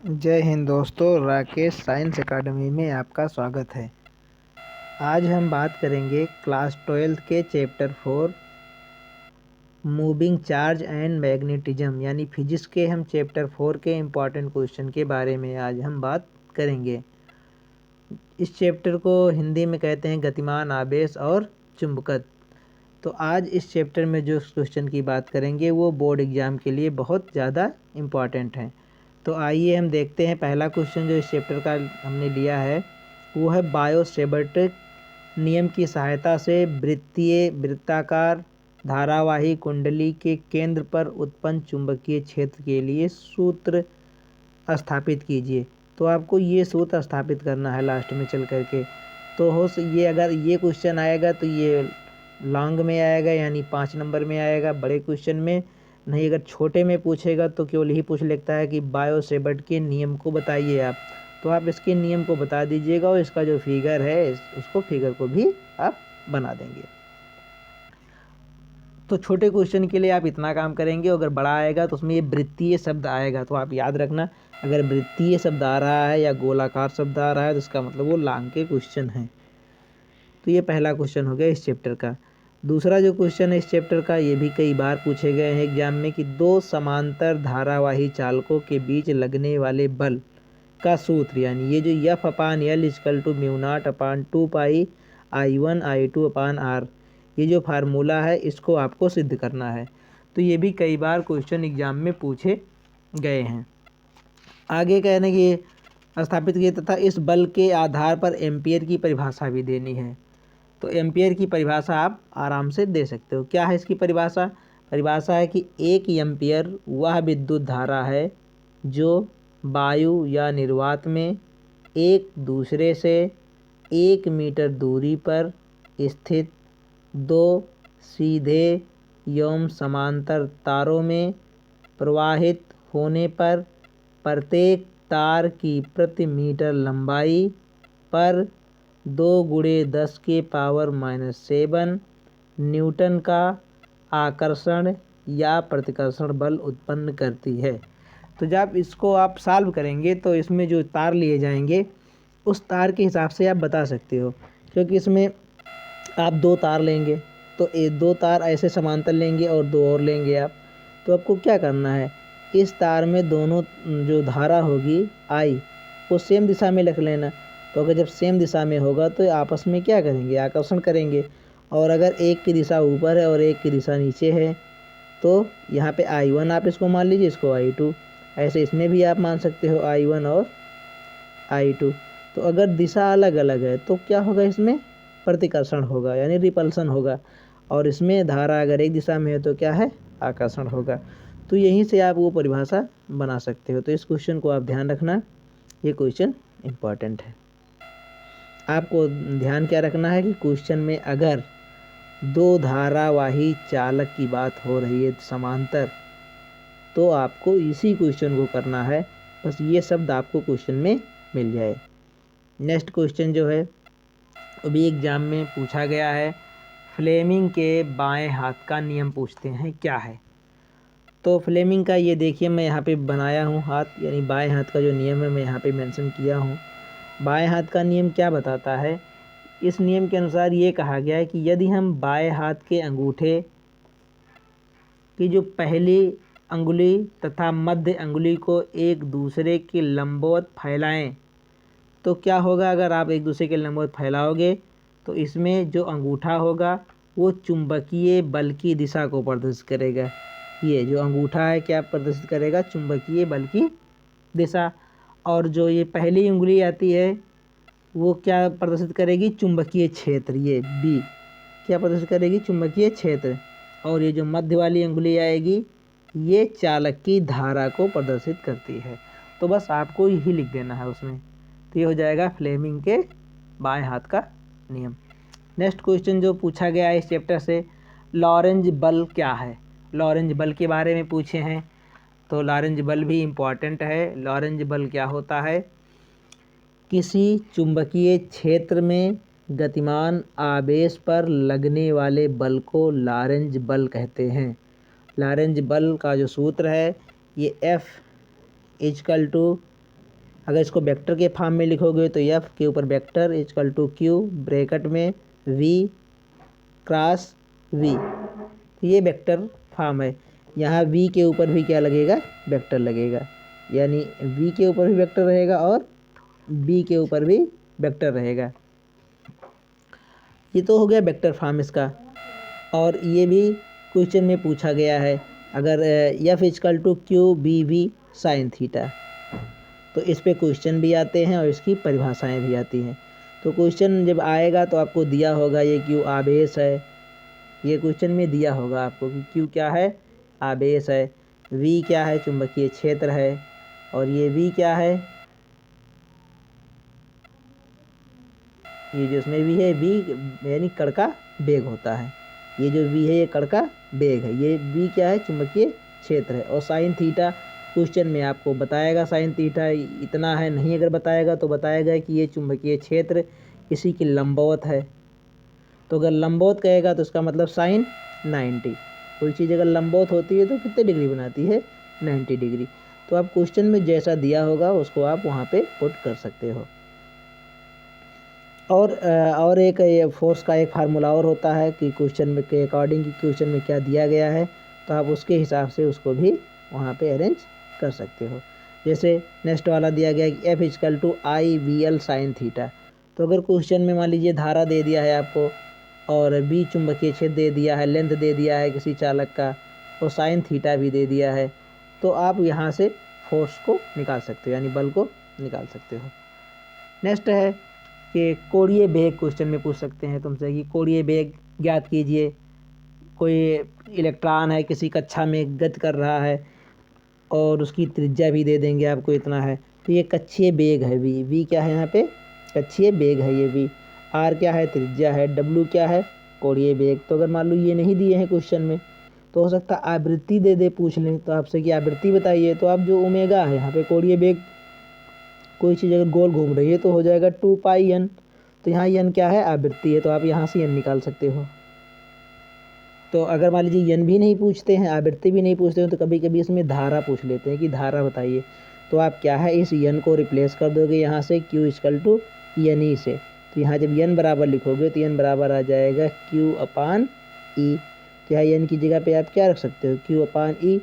जय हिंद दोस्तों, Rakesh science academy में आपका स्वागत है। आज हम बात करेंगे क्लास 12 के chapter 4 moving charge and magnetism यानी फिजिक्स के हम चैप्टर 4 के इम्पॉर्टेंट क्वेश्चन के बारे में आज हम बात करेंगे। इस चैप्टर को हिंदी में कहते हैं गतिमान आवेश और चुंबकत्व। तो आज इस चैप्टर में जो क्वेश्चन की बात करेंगे वो बोर्ड एग्ज़ाम के लिए बहुत ज़्यादा इम्पॉर्टेंट हैं। तो आइए हम देखते हैं। पहला क्वेश्चन जो इस चैप्टर का हमने लिया है वो है बायो-सेवर्ट नियम की सहायता से वृत्ताकार धारावाही कुंडली के केंद्र पर उत्पन्न चुंबकीय क्षेत्र के लिए सूत्र स्थापित कीजिए। तो आपको ये सूत्र स्थापित करना है लास्ट में चल करके। तो ये अगर ये क्वेश्चन आएगा तो ये लॉन्ग में आएगा यानी 5 नंबर में आएगा बड़े क्वेश्चन में। नहीं अगर छोटे में पूछेगा तो केवल ही पूछ लेता है कि बायो-सेवर्ट के नियम को बताइए आप। तो आप इसके नियम को बता दीजिएगा और इसका जो फिगर है उसको फिगर को भी आप बना देंगे। तो छोटे क्वेश्चन के लिए आप इतना काम करेंगे। अगर बड़ा आएगा तो उसमें ये वृत्तीय शब्द आएगा तो आप याद रखना, अगर वृत्तीय शब्द आ रहा है या गोलाकार शब्द आ रहा है तो इसका मतलब वो लॉन्ग के क्वेश्चन हैं। तो ये पहला क्वेश्चन हो गया इस चैप्टर का। दूसरा जो क्वेश्चन है इस चैप्टर का, ये भी कई बार पूछे गए हैं एग्जाम में कि दो समांतर धारावाही चालकों के बीच लगने वाले बल का सूत्र यानी ये जो F/L = μ0/2 पाई I1 I2/R ये जो फार्मूला है इसको आपको सिद्ध करना है। तो ये भी कई बार क्वेश्चन एग्जाम में पूछे गए हैं। आगे कहने की स्थापित किए तथा इस बल के आधार पर एम्पियर की परिभाषा भी देनी है। तो एम्पियर की परिभाषा आप आराम से दे सकते हो। क्या है इसकी परिभाषा? परिभाषा है कि 1 एम्पियर वह विद्युत धारा है जो वायु या निर्वात में एक दूसरे से 1 मीटर दूरी पर स्थित दो सीधे एवं समांतर तारों में प्रवाहित होने पर प्रत्येक तार की प्रति मीटर लंबाई पर 2×10⁻⁷ न्यूटन का आकर्षण या प्रतिकर्षण बल उत्पन्न करती है। तो जब इसको आप सॉल्व करेंगे तो इसमें जो तार लिए जाएंगे उस तार के हिसाब से आप बता सकते हो, क्योंकि इसमें आप 2 तार लेंगे तो 2 तार ऐसे समांतर लेंगे और 2 और लेंगे आप। तो आपको क्या करना है, इस तार में दोनों जो धारा होगी I वो सेम दिशा में रख लेना। तो अगर जब सेम दिशा में होगा तो आपस में क्या करेंगे, आकर्षण करेंगे। और अगर एक की दिशा ऊपर है और एक की दिशा नीचे है तो यहाँ पे I1 आप इसको मान लीजिए, इसको I2। ऐसे इसमें भी आप मान सकते हो I1 और I2। तो अगर दिशा अलग अलग है तो क्या होगा, इसमें प्रतिकर्षण होगा यानी रिपल्सन होगा, और इसमें धारा अगर एक दिशा में है तो क्या है, आकर्षण होगा। तो यहीं से आप वो परिभाषा बना सकते हो। तो इस क्वेश्चन को आप ध्यान रखना, ये क्वेश्चन इम्पॉर्टेंट है। आपको ध्यान क्या रखना है कि क्वेश्चन में अगर 2 धारावाही चालक की बात हो रही है समांतर, तो आपको इसी क्वेश्चन को करना है, बस ये शब्द आपको क्वेश्चन में मिल जाए। नेक्स्ट क्वेश्चन जो है वो भी एग्जाम में पूछा गया है। फ्लेमिंग के बाएं हाथ का नियम पूछते हैं क्या है। तो फ्लेमिंग का ये देखिए मैं यहाँ पे बनाया हूँ हाथ, यानी बाएं हाथ का जो नियम है मैं यहाँ पे मेंशन किया हूँ। बाएं हाथ का नियम क्या बताता है, इस नियम के अनुसार ये कहा गया है कि यदि हम बाएं हाथ के अंगूठे की जो पहली अंगुली तथा मध्य अंगुली को एक दूसरे के लंबवत फैलाएं तो क्या होगा, अगर आप एक दूसरे के लंबवत फैलाओगे तो इसमें जो अंगूठा होगा वो चुंबकीय बल की दिशा को प्रदर्शित करेगा। ये जो अंगूठा है क्या प्रदर्शित करेगा, चुंबकीय बल की दिशा। और जो ये पहली उंगली आती है वो क्या प्रदर्शित करेगी, चुंबकीय क्षेत्र। ये बी क्या प्रदर्शित करेगी, चुंबकीय क्षेत्र। और ये जो मध्य वाली अंगुली आएगी ये चालक की धारा को प्रदर्शित करती है। तो बस आपको यही लिख देना है उसमें। तो ये हो जाएगा फ्लेमिंग के बाएं हाथ का नियम। नेक्स्ट क्वेश्चन जो पूछा गया है इस चैप्टर से, लॉरेंज बल क्या है। लॉरेंज बल के बारे में पूछे हैं, तो लॉरेंज बल भी इम्पॉर्टेंट है। लॉरेंज बल क्या होता है, किसी चुंबकीय क्षेत्र में गतिमान आवेश पर लगने वाले बल को लॉरेंज बल कहते हैं। लॉरेंज बल का जो सूत्र है ये F = अगर इसको वेक्टर के फॉर्म में लिखोगे तो एफ के ऊपर vector equal to q bracket में वी क्रॉस वी, ये वेक्टर फॉर्म है। यहाँ वी के ऊपर भी क्या लगेगा, वेक्टर लगेगा, यानी वी के ऊपर भी वेक्टर रहेगा और बी के ऊपर भी वेक्टर रहेगा। ये तो हो गया वेक्टर फॉर्म इसका। और ये भी क्वेश्चन में पूछा गया है, अगर F equal to q B v sine theta, तो इस पे क्वेश्चन भी आते हैं और इसकी परिभाषाएं भी आती हैं। तो क्वेश्चन जब आएगा तो आपको दिया होगा ये क्यू आवेश है, ये क्वेश्चन में दिया होगा आपको कि क्यू क्या है, आवेश है, वी क्या है, चुंबकीय क्षेत्र है, और ये वी क्या है, ये जो इसमें वी है, वी यानी कण का वेग होता है, ये जो वी है ये कण का वेग है, ये वी क्या है, चुंबकीय क्षेत्र है। और साइन थीटा क्वेश्चन में आपको बताएगा, साइन थीटा इतना है, नहीं अगर बताएगा तो बताएगा कि ये चुंबकीय क्षेत्र इसी की लंबवत है। तो अगर लंबवत कहेगा तो इसका मतलब साइन 90, कोई चीज़ अगर लंबवत होती है तो कितने डिग्री बनाती है, 90 डिग्री। तो आप क्वेश्चन में जैसा दिया होगा उसको आप वहाँ पे पुट कर सकते हो। और एक ये फोर्स का एक फार्मूला और होता है कि क्वेश्चन में के अकॉर्डिंग कि क्वेश्चन में क्या दिया गया है, तो आप उसके हिसाब से उसको भी वहाँ पे अरेंज कर सकते हो। जैसे नेक्स्ट वाला दिया गया कि F equal to I V L sine theta, तो अगर क्वेश्चन में मान लीजिए धारा दे दिया है आपको और बी चुंबकीय क्षेत्र दे दिया है, लेंथ दे दिया है किसी चालक का, और साइन थीटा भी दे दिया है, तो आप यहाँ से फोर्स को निकाल सकते हो, यानी बल को निकाल सकते हो। नेक्स्ट है कि कोणीय वेग क्वेश्चन में पूछ सकते हैं तुमसे कि कोणीय वेग ज्ञात कीजिए। कोई इलेक्ट्रॉन है किसी कक्षा में गति कर रहा है और उसकी त्रिज्या भी दे देंगे आपको इतना है, तो ये कक्षीय वेग है वी, वी क्या है यहाँ पे, कक्षीय वेग है ये वी, आर क्या है, त्रिज्या है, डब्ल्यू क्या है, कोणीय वेग। तो अगर मान लो ये नहीं दिए हैं क्वेश्चन में तो हो सकता है आवृत्ति दे दे पूछ लें तो आपसे कि आवृत्ति बताइए, तो आप जो ओमेगा है यहाँ पे कोणीय वेग, कोई चीज़ अगर गोल घूम रही है तो हो जाएगा 2 पाई एन, तो यहाँ एन क्या है, आवृत्ति है, तो आप यहाँ से एन निकाल सकते हो। तो अगर मान लीजिए एन भी नहीं पूछते हैं, आवृत्ति भी नहीं पूछते हैं, तो कभी कभी इसमें धारा पूछ लेते हैं कि धारा बताइए, तो आप क्या है इस एन को रिप्लेस कर दोगे यहाँ से Q equal to N E से, तो यहाँ जब एन बराबर लिखोगे तो एन बराबर आ जाएगा क्यू अपान ई, तो यहाँ एन की जगह पे आप क्या रख सकते हो, क्यू अपान ई।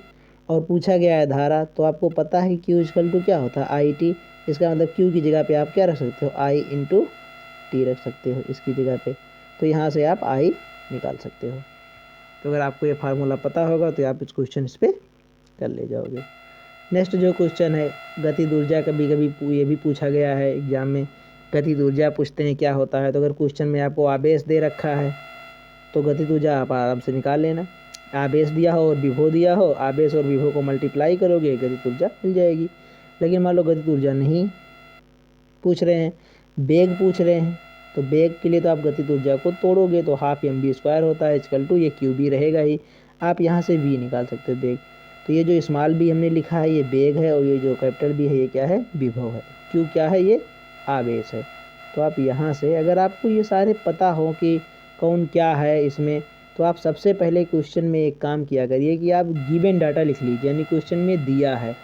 और पूछा गया है धारा, तो आपको पता है कि क्यू इक्वल टू क्या होता है, आई टी, इसका मतलब क्यू की जगह पे आप क्या रख सकते हो, आई इंटू टी रख सकते हो इसकी जगह पे, तो यहाँ से आप आई निकाल सकते हो। तो अगर आपको ये फार्मूला पता होगा तो आप इस क्वेश्चन इस पर कर ले जाओगे। नेक्स्ट जो क्वेश्चन है गतिज ऊर्जा, कभी कभी ये भी पूछा गया है एग्जाम में, गतिज ऊर्जा पूछते हैं क्या होता है। तो अगर क्वेश्चन में आपको आवेश दे रखा है तो गतिज ऊर्जा आप आराम से निकाल लेना, आवेश दिया हो और विभव दिया हो, आवेश और विभव को मल्टीप्लाई करोगे गतिज ऊर्जा मिल जाएगी। लेकिन मान लो गतिज ऊर्जा नहीं पूछ रहे हैं, वेग पूछ रहे हैं, तो वेग के लिए तो आप गतिज ऊर्जा को तोड़ोगे तो हाफ एम बी स्क्वायर होता है इक्वल टू ये क्यू बी रहेगा ही, आप यहाँ से वी निकाल सकते हो वेग। तो ये जो स्मॉल बी हमने लिखा है ये वेग है और ये जो कैपिटल बी है ये क्या है, विभव है, क्यू क्या है, ये आवेश है। तो आप यहाँ से अगर आपको ये सारे पता हो कि कौन क्या है इसमें, तो आप सबसे पहले क्वेश्चन में एक काम किया करिए कि आप गिवन डाटा लिख लीजिए, यानी क्वेश्चन में दिया है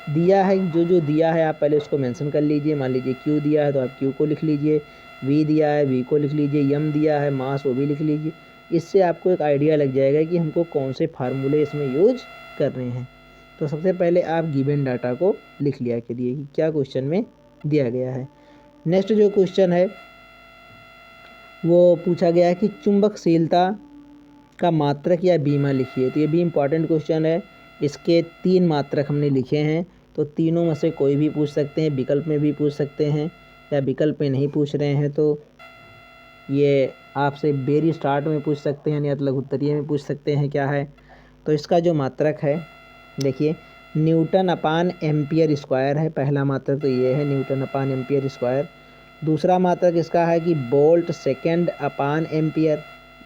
जो दिया है आप पहले उसको मेंशन कर लीजिए। मान लीजिए क्यू दिया है तो आप क्यू को लिख लीजिए, वी दिया है वी को लिख लीजिए, यम दिया है मास वो भी लिख लीजिए। इससे आपको एक आइडिया लग जाएगा कि हमको कौन से फार्मूले इसमें यूज करने हैं। तो सबसे पहले आप गिवन डाटा को लिख लिया करिए कि क्या क्वेश्चन में दिया गया है। नेक्स्ट जो क्वेश्चन है वो पूछा गया है कि चुंबकशीलता का मात्रक या बीमा लिखिए। तो ये भी इम्पॉर्टेंट क्वेश्चन है, इसके 3 मात्रक हमने लिखे हैं, तो तीनों में से कोई भी पूछ सकते हैं, विकल्प में भी पूछ सकते हैं, या विकल्प में नहीं पूछ रहे हैं तो ये आपसे वेरी स्टार्ट में पूछ सकते हैं या लघु उत्तरीय में पूछ सकते हैं क्या है। तो इसका जो मात्रक है देखिए न्यूटन अपान एम्पियर स्क्वायर है, पहला मात्रक तो ये है न्यूटन अपान एम्पियर स्क्वायर। दूसरा मात्रक इसका है कि वोल्ट सेकेंड अपान एम्पियर,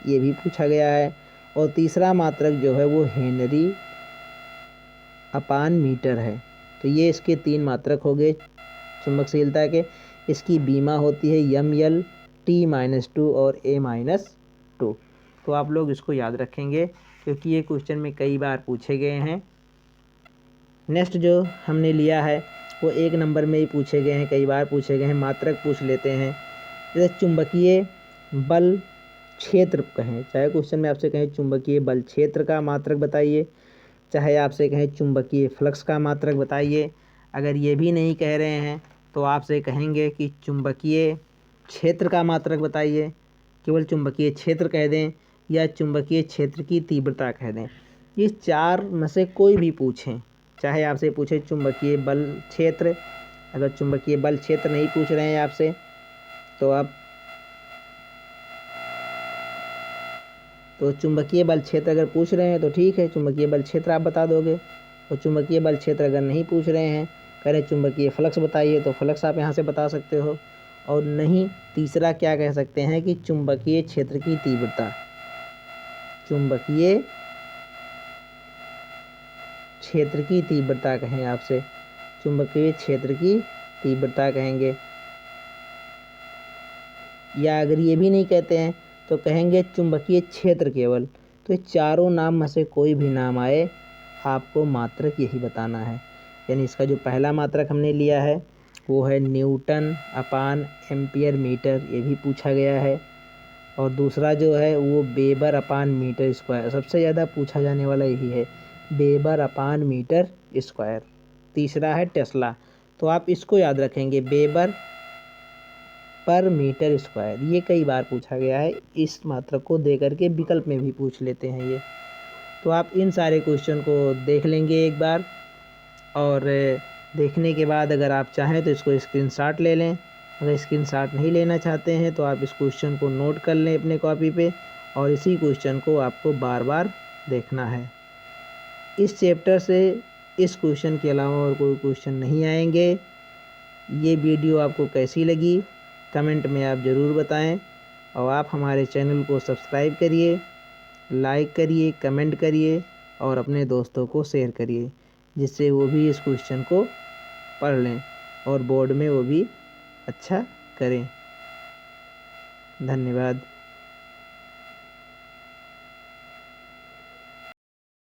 ये भी पूछा गया है। और तीसरा मात्रक जो है वो हेनरी अपान मीटर है। तो ये इसके 3 मात्रक हो गए चुंबकशीलता के। इसकी बीमा होती है यम एल T-2 और A-2। तो आप लोग इसको याद रखेंगे क्योंकि ये क्वेश्चन में कई बार पूछे गए हैं। नेक्स्ट जो हमने लिया है वो 1 नंबर में ही पूछे गए हैं, कई बार पूछे गए हैं। मात्रक पूछ लेते हैं, जैसे चुंबकीय बल क्षेत्र कहें, चाहे क्वेश्चन में आपसे कहें चुंबकीय बल क्षेत्र का मात्रक बताइए, चाहे आपसे कहें चुंबकीय फ्लक्स का मात्रक बताइए। अगर ये भी नहीं कह रहे हैं तो आपसे कहेंगे कि चुंबकीय क्षेत्र का मात्रक बताइए, केवल चुंबकीय क्षेत्र कह दें या चुंबकीय क्षेत्र की तीव्रता कह दें। ये 4 में से कोई भी पूछें, चाहे आपसे पूछे चुंबकीय बल क्षेत्र, अगर चुंबकीय बल क्षेत्र नहीं पूछ रहे हैं आपसे तो चुंबकीय बल क्षेत्र अगर पूछ रहे हैं तो ठीक है, चुंबकीय बल क्षेत्र आप बता दोगे। और चुंबकीय बल क्षेत्र अगर नहीं पूछ रहे हैं, कह रहे चुंबकीय फ्लक्स बताइए, तो फ्लक्स आप यहाँ से बता सकते हो। और नहीं, तीसरा क्या कह सकते हैं कि चुंबकीय क्षेत्र की तीव्रता, चुंबकीय क्षेत्र की तीव्रता कहें आपसे, चुंबकीय क्षेत्र की तीव्रता कहेंगे। या अगर ये भी नहीं कहते हैं तो कहेंगे चुंबकीय क्षेत्र केवल। तो ये चारों नाम में से कोई भी नाम आए, आपको मात्रक यही बताना है। यानी इसका जो पहला मात्रक हमने लिया है वो है न्यूटन अपान एम्पियर मीटर, ये भी पूछा गया है। और दूसरा जो है वो वेबर अपान मीटर स्क्वायर, सबसे ज़्यादा पूछा जाने वाला यही है, वेबर अपान मीटर स्क्वायर। तीसरा है टेस्ला, तो आप इसको याद रखेंगे, वेबर पर मीटर स्क्वायर, ये कई बार पूछा गया है। इस मात्रक को दे करके विकल्प में भी पूछ लेते हैं ये। तो आप इन सारे क्वेश्चन को देख लेंगे एक बार, और देखने के बाद अगर आप चाहें तो इसको स्क्रीनशॉट ले लें। अगर स्क्रीनशॉट नहीं लेना चाहते हैं तो आप इस क्वेश्चन को नोट कर लें अपने कॉपी पे, और इसी क्वेश्चन को आपको बार बार देखना है। इस चैप्टर से इस क्वेश्चन के अलावा और कोई क्वेश्चन नहीं आएंगे। ये वीडियो आपको कैसी लगी कमेंट में आप ज़रूर बताएं, और आप हमारे चैनल को सब्सक्राइब करिए, लाइक करिए, कमेंट करिए और अपने दोस्तों को शेयर करिए, जिससे वो भी इस क्वेश्चन को पढ़ लें और बोर्ड में वो भी अच्छा करें। धन्यवाद।